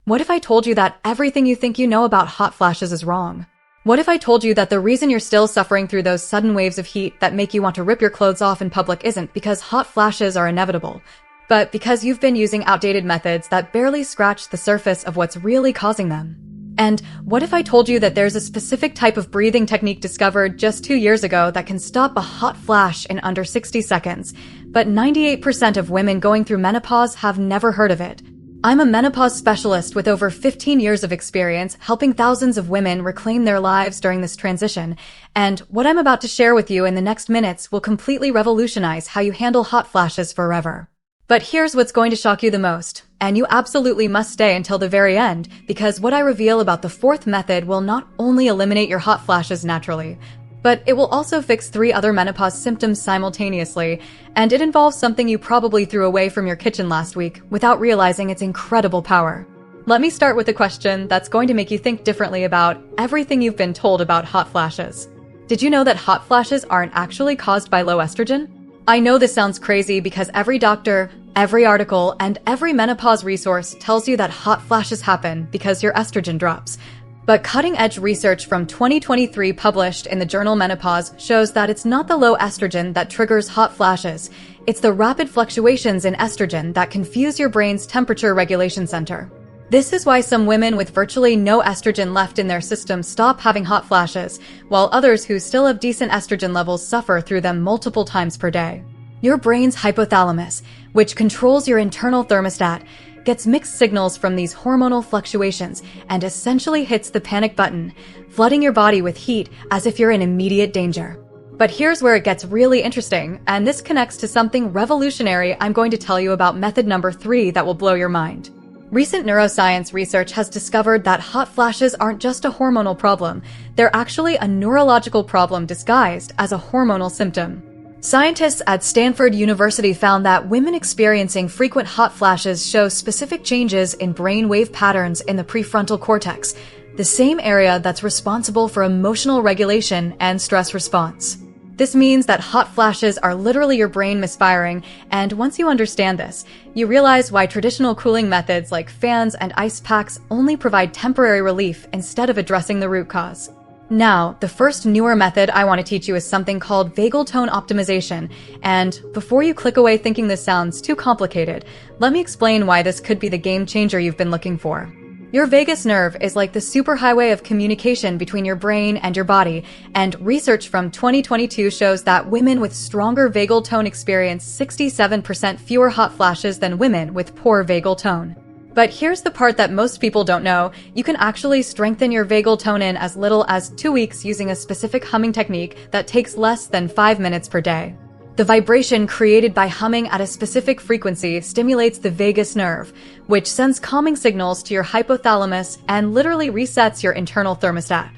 What if I told you that everything you think you know about hot flashes is wrong? What if I told you that the reason you're still suffering through those sudden waves of heat that make you want to rip your clothes off in public isn't because hot flashes are inevitable, but because you've been using outdated methods that barely scratch the surface of what's really causing them? And what if I told you that there's a specific type of breathing technique discovered just 2 years ago that can stop a hot flash in under 60 seconds, but 98% of women going through menopause have never heard of it? I'm a menopause specialist with over 15 years of experience helping thousands of women reclaim their lives during this transition, and what I'm about to share with you in the next minutes will completely revolutionize how you handle hot flashes forever. But here's what's going to shock you the most, and you absolutely must stay until the very end, because what I reveal about the fourth method will not only eliminate your hot flashes naturally, but it will also fix 3 other menopause symptoms simultaneously, and it involves something you probably threw away from your kitchen last week without realizing its incredible power. Let me start with a question that's going to make you think differently about everything you've been told about hot flashes. Did you know that hot flashes aren't actually caused by low estrogen? I know this sounds crazy because every doctor, every article, and every menopause resource tells you that hot flashes happen because your estrogen drops. But cutting-edge research from 2023 published in the journal Menopause shows that it's not the low estrogen that triggers hot flashes. It's the rapid fluctuations in estrogen that confuse your brain's temperature regulation center. This is why some women with virtually no estrogen left in their system stop having hot flashes, while others who still have decent estrogen levels suffer through them multiple times per day. Your brain's hypothalamus, which controls your internal thermostat, gets mixed signals from these hormonal fluctuations and essentially hits the panic button, flooding your body with heat as if you're in immediate danger. But here's where it gets really interesting, and this connects to something revolutionary I'm going to tell you about method number 3 that will blow your mind. Recent neuroscience research has discovered that hot flashes aren't just a hormonal problem, they're actually a neurological problem disguised as a hormonal symptom. Scientists at Stanford University found that women experiencing frequent hot flashes show specific changes in brain wave patterns in the prefrontal cortex, the same area that's responsible for emotional regulation and stress response. This means that hot flashes are literally your brain misfiring, and once you understand this, you realize why traditional cooling methods like fans and ice packs only provide temporary relief instead of addressing the root cause. Now, the first newer method I want to teach you is something called vagal tone optimization, and before you click away thinking this sounds too complicated, let me explain why this could be the game changer you've been looking for. Your vagus nerve is like the superhighway of communication between your brain and your body, and research from 2022 shows that women with stronger vagal tone experience 67% fewer hot flashes than women with poor vagal tone. But here's the part that most people don't know. You can actually strengthen your vagal tone in as little as 2 weeks using a specific humming technique that takes less than 5 minutes per day. The vibration created by humming at a specific frequency stimulates the vagus nerve, which sends calming signals to your hypothalamus and literally resets your internal thermostat.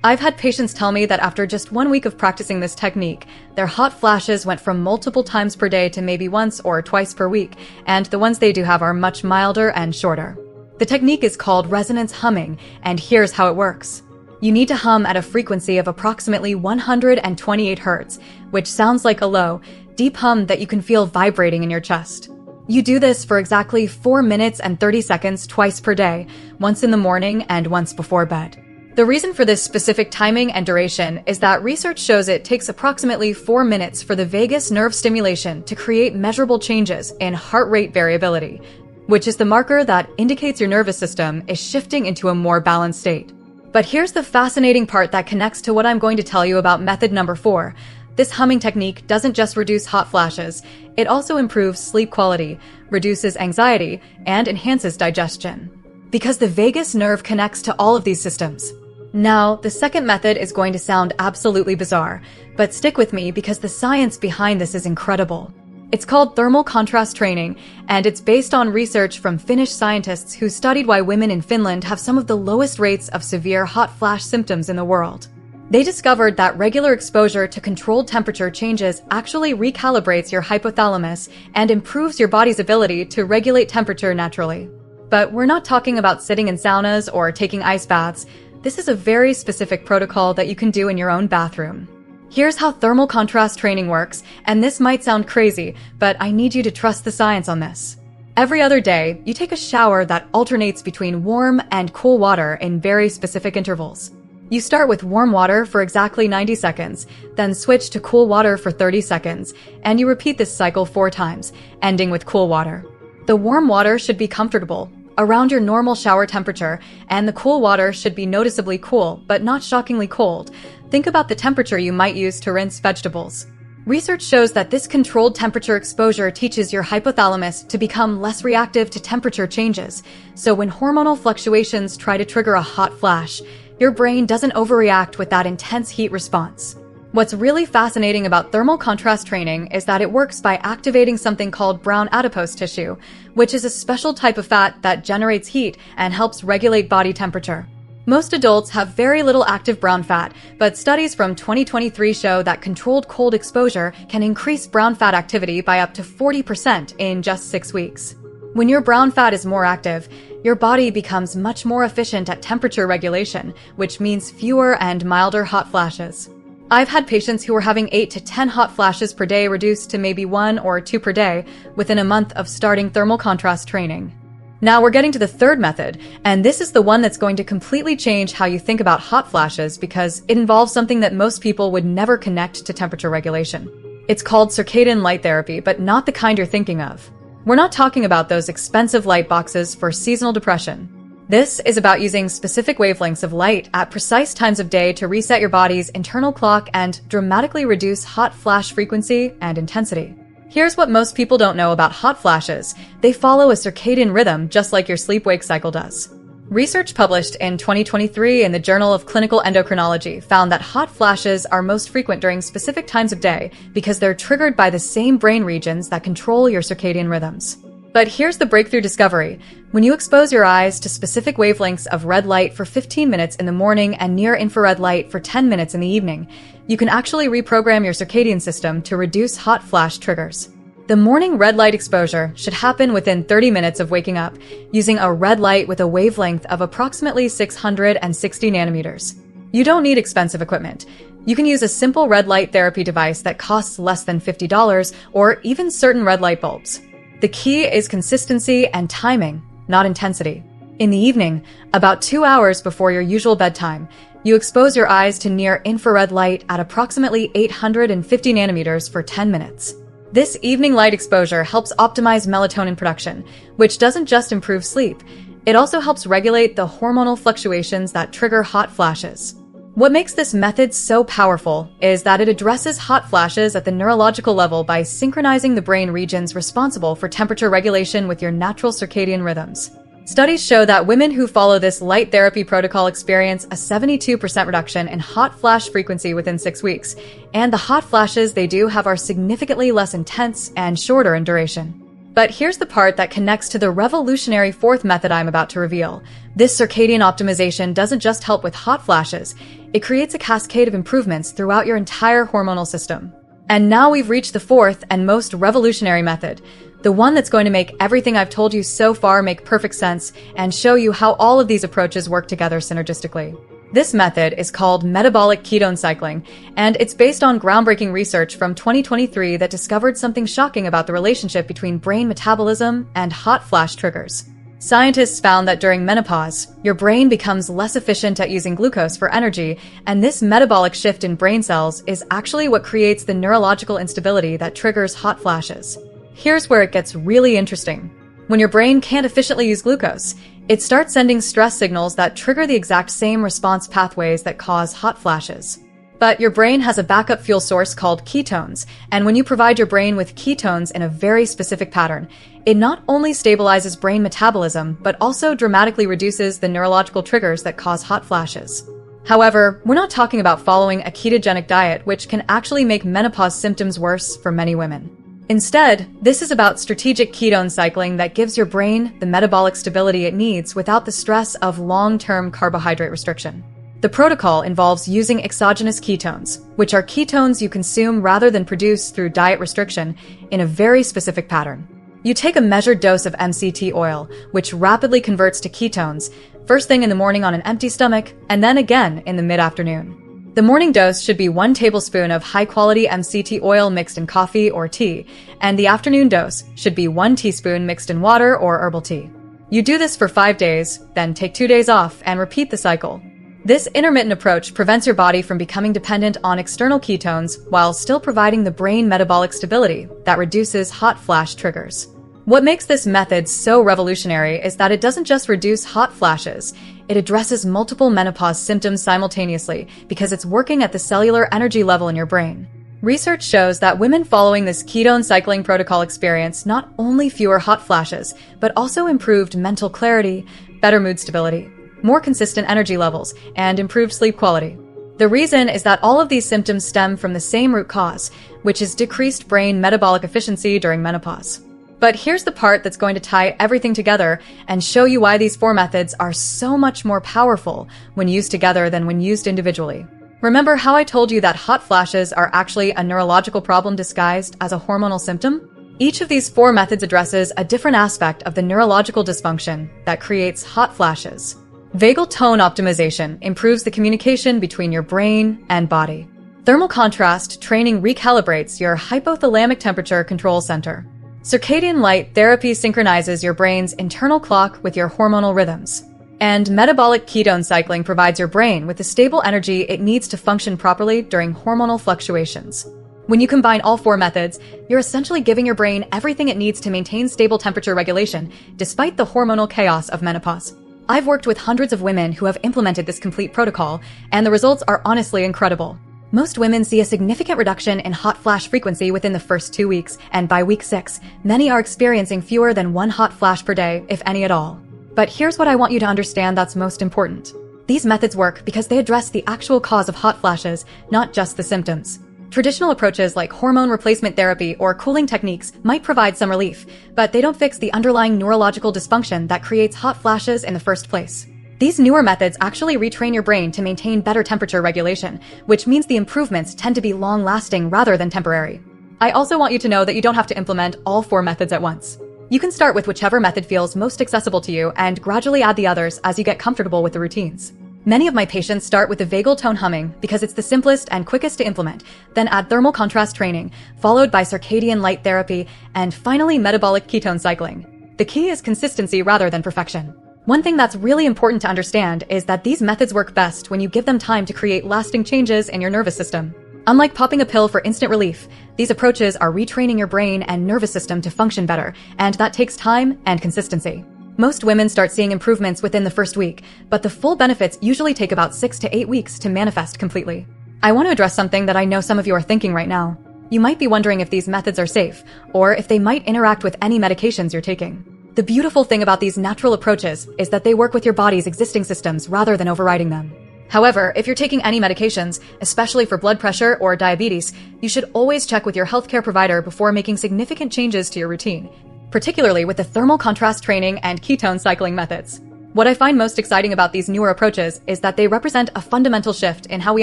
I've had patients tell me that after just 1 week of practicing this technique, their hot flashes went from multiple times per day to maybe once or twice per week, and the ones they do have are much milder and shorter. The technique is called resonance humming, and here's how it works. You need to hum at a frequency of approximately 128 Hz, which sounds like a low, deep hum that you can feel vibrating in your chest. You do this for exactly 4 minutes and 30 seconds twice per day, once in the morning and once before bed. The reason for this specific timing and duration is that research shows it takes approximately 4 minutes for the vagus nerve stimulation to create measurable changes in heart rate variability, which is the marker that indicates your nervous system is shifting into a more balanced state. But here's the fascinating part that connects to what I'm going to tell you about method number 4. This humming technique doesn't just reduce hot flashes, it also improves sleep quality, reduces anxiety, and enhances digestion. Because the vagus nerve connects to all of these systems. Now, the second method is going to sound absolutely bizarre, but stick with me because the science behind this is incredible. It's called thermal contrast training, and it's based on research from Finnish scientists who studied why women in Finland have some of the lowest rates of severe hot flash symptoms in the world. They discovered that regular exposure to controlled temperature changes actually recalibrates your hypothalamus and improves your body's ability to regulate temperature naturally. But we're not talking about sitting in saunas or taking ice baths. This is a very specific protocol that you can do in your own bathroom. Here's how thermal contrast training works, and this might sound crazy, but I need you to trust the science on this. Every other day, you take a shower that alternates between warm and cool water in very specific intervals. You start with warm water for exactly 90 seconds, then switch to cool water for 30 seconds, and you repeat this cycle 4 times, ending with cool water. The warm water should be comfortable, around your normal shower temperature, and the cool water should be noticeably cool, but not shockingly cold. Think about the temperature you might use to rinse vegetables. Research shows that this controlled temperature exposure teaches your hypothalamus to become less reactive to temperature changes. So when hormonal fluctuations try to trigger a hot flash, your brain doesn't overreact with that intense heat response. What's really fascinating about thermal contrast training is that it works by activating something called brown adipose tissue, which is a special type of fat that generates heat and helps regulate body temperature. Most adults have very little active brown fat, but studies from 2023 show that controlled cold exposure can increase brown fat activity by up to 40% in just 6 weeks. When your brown fat is more active, your body becomes much more efficient at temperature regulation, which means fewer and milder hot flashes. I've had patients who were having 8 to 10 hot flashes per day reduced to maybe 1 or 2 per day within a month of starting thermal contrast training. Now we're getting to the third method, and this is the one that's going to completely change how you think about hot flashes because it involves something that most people would never connect to temperature regulation. It's called circadian light therapy, but not the kind you're thinking of. We're not talking about those expensive light boxes for seasonal depression. This is about using specific wavelengths of light at precise times of day to reset your body's internal clock and dramatically reduce hot flash frequency and intensity. Here's what most people don't know about hot flashes. They follow a circadian rhythm just like your sleep-wake cycle does. Research published in 2023 in the Journal of Clinical Endocrinology found that hot flashes are most frequent during specific times of day because they're triggered by the same brain regions that control your circadian rhythms. But here's the breakthrough discovery. When you expose your eyes to specific wavelengths of red light for 15 minutes in the morning and near-infrared light for 10 minutes in the evening, you can actually reprogram your circadian system to reduce hot flash triggers. The morning red light exposure should happen within 30 minutes of waking up, using a red light with a wavelength of approximately 660 nanometers. You don't need expensive equipment. You can use a simple red light therapy device that costs less than $50 or even certain red light bulbs. The key is consistency and timing, not intensity. In the evening, about 2 hours before your usual bedtime, you expose your eyes to near-infrared light at approximately 850 nanometers for 10 minutes. This evening light exposure helps optimize melatonin production, which doesn't just improve sleep, it also helps regulate the hormonal fluctuations that trigger hot flashes. What makes this method so powerful is that it addresses hot flashes at the neurological level by synchronizing the brain regions responsible for temperature regulation with your natural circadian rhythms. Studies show that women who follow this light therapy protocol experience a 72% reduction in hot flash frequency within 6 weeks, and the hot flashes they do have are significantly less intense and shorter in duration. But here's the part that connects to the revolutionary fourth method I'm about to reveal. This circadian optimization doesn't just help with hot flashes, it creates a cascade of improvements throughout your entire hormonal system. And now we've reached the fourth and most revolutionary method, the one that's going to make everything I've told you so far make perfect sense and show you how all of these approaches work together synergistically. This method is called metabolic ketone cycling, and it's based on groundbreaking research from 2023 that discovered something shocking about the relationship between brain metabolism and hot flash triggers. Scientists found that during menopause, your brain becomes less efficient at using glucose for energy, and this metabolic shift in brain cells is actually what creates the neurological instability that triggers hot flashes. Here's where it gets really interesting. When your brain can't efficiently use glucose, it starts sending stress signals that trigger the exact same response pathways that cause hot flashes. But your brain has a backup fuel source called ketones, and when you provide your brain with ketones in a very specific pattern, it not only stabilizes brain metabolism, but also dramatically reduces the neurological triggers that cause hot flashes. However, we're not talking about following a ketogenic diet, which can actually make menopause symptoms worse for many women. Instead, this is about strategic ketone cycling that gives your brain the metabolic stability it needs without the stress of long-term carbohydrate restriction. The protocol involves using exogenous ketones, which are ketones you consume rather than produce through diet restriction, in a very specific pattern. You take a measured dose of MCT oil, which rapidly converts to ketones, first thing in the morning on an empty stomach, and then again in the mid-afternoon. The morning dose should be 1 tablespoon of high-quality MCT oil mixed in coffee or tea, and the afternoon dose should be 1 teaspoon mixed in water or herbal tea. You do this for 5 days, then take 2 days off and repeat the cycle. This intermittent approach prevents your body from becoming dependent on external ketones while still providing the brain metabolic stability that reduces hot flash triggers. What makes this method so revolutionary is that it doesn't just reduce hot flashes, it addresses multiple menopause symptoms simultaneously because it's working at the cellular energy level in your brain. Research shows that women following this ketone cycling protocol experience not only fewer hot flashes, but also improved mental clarity, better mood stability, more consistent energy levels, and improved sleep quality. The reason is that all of these symptoms stem from the same root cause, which is decreased brain metabolic efficiency during menopause. But here's the part that's going to tie everything together and show you why these 4 methods are so much more powerful when used together than when used individually. Remember how I told you that hot flashes are actually a neurological problem disguised as a hormonal symptom? Each of these 4 methods addresses a different aspect of the neurological dysfunction that creates hot flashes. Vagal tone optimization improves the communication between your brain and body. Thermal contrast training recalibrates your hypothalamic temperature control center. Circadian light therapy synchronizes your brain's internal clock with your hormonal rhythms. And metabolic ketone cycling provides your brain with the stable energy it needs to function properly during hormonal fluctuations. When you combine all 4 methods, you're essentially giving your brain everything it needs to maintain stable temperature regulation, despite the hormonal chaos of menopause. I've worked with hundreds of women who have implemented this complete protocol, and the results are honestly incredible. Most women see a significant reduction in hot flash frequency within the first 2 weeks, and by week 6, many are experiencing fewer than 1 hot flash per day, if any at all. But here's what I want you to understand that's most important. These methods work because they address the actual cause of hot flashes, not just the symptoms. Traditional approaches like hormone replacement therapy or cooling techniques might provide some relief, but they don't fix the underlying neurological dysfunction that creates hot flashes in the first place. These newer methods actually retrain your brain to maintain better temperature regulation, which means the improvements tend to be long-lasting rather than temporary. I also want you to know that you don't have to implement all 4 methods at once. You can start with whichever method feels most accessible to you and gradually add the others as you get comfortable with the routines. Many of my patients start with the vagal tone humming because it's the simplest and quickest to implement, then add thermal contrast training, followed by circadian light therapy, and finally metabolic ketone cycling. The key is consistency rather than perfection. One thing that's really important to understand is that these methods work best when you give them time to create lasting changes in your nervous system. Unlike popping a pill for instant relief, these approaches are retraining your brain and nervous system to function better, and that takes time and consistency. Most women start seeing improvements within the first week, but the full benefits usually take about 6 to 8 weeks to manifest completely. I want to address something that I know some of you are thinking right now. You might be wondering if these methods are safe, or if they might interact with any medications you're taking. The beautiful thing about these natural approaches is that they work with your body's existing systems rather than overriding them. However, if you're taking any medications, especially for blood pressure or diabetes, you should always check with your healthcare provider before making significant changes to your routine, particularly with the thermal contrast training and ketone cycling methods. What I find most exciting about these newer approaches is that they represent a fundamental shift in how we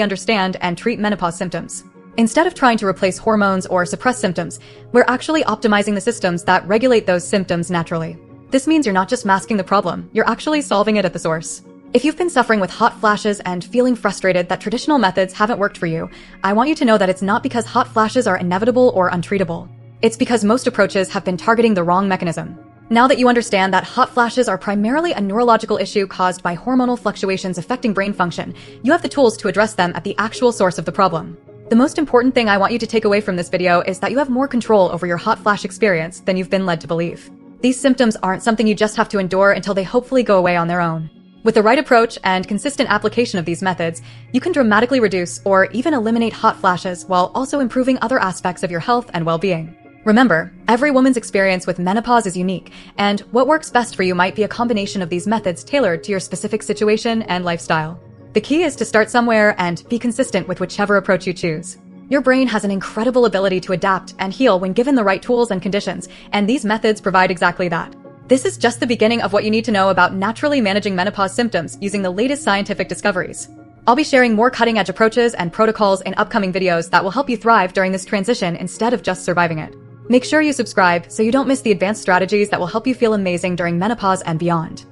understand and treat menopause symptoms. Instead of trying to replace hormones or suppress symptoms, we're actually optimizing the systems that regulate those symptoms naturally. This means you're not just masking the problem, you're actually solving it at the source. If you've been suffering with hot flashes and feeling frustrated that traditional methods haven't worked for you, I want you to know that it's not because hot flashes are inevitable or untreatable. It's because most approaches have been targeting the wrong mechanism. Now that you understand that hot flashes are primarily a neurological issue caused by hormonal fluctuations affecting brain function, you have the tools to address them at the actual source of the problem. The most important thing I want you to take away from this video is that you have more control over your hot flash experience than you've been led to believe. These symptoms aren't something you just have to endure until they hopefully go away on their own. With the right approach and consistent application of these methods, you can dramatically reduce or even eliminate hot flashes while also improving other aspects of your health and well-being. Remember, every woman's experience with menopause is unique, and what works best for you might be a combination of these methods tailored to your specific situation and lifestyle. The key is to start somewhere and be consistent with whichever approach you choose. Your brain has an incredible ability to adapt and heal when given the right tools and conditions, and these methods provide exactly that. This is just the beginning of what you need to know about naturally managing menopause symptoms using the latest scientific discoveries. I'll be sharing more cutting-edge approaches and protocols in upcoming videos that will help you thrive during this transition instead of just surviving it. Make sure you subscribe so you don't miss the advanced strategies that will help you feel amazing during menopause and beyond.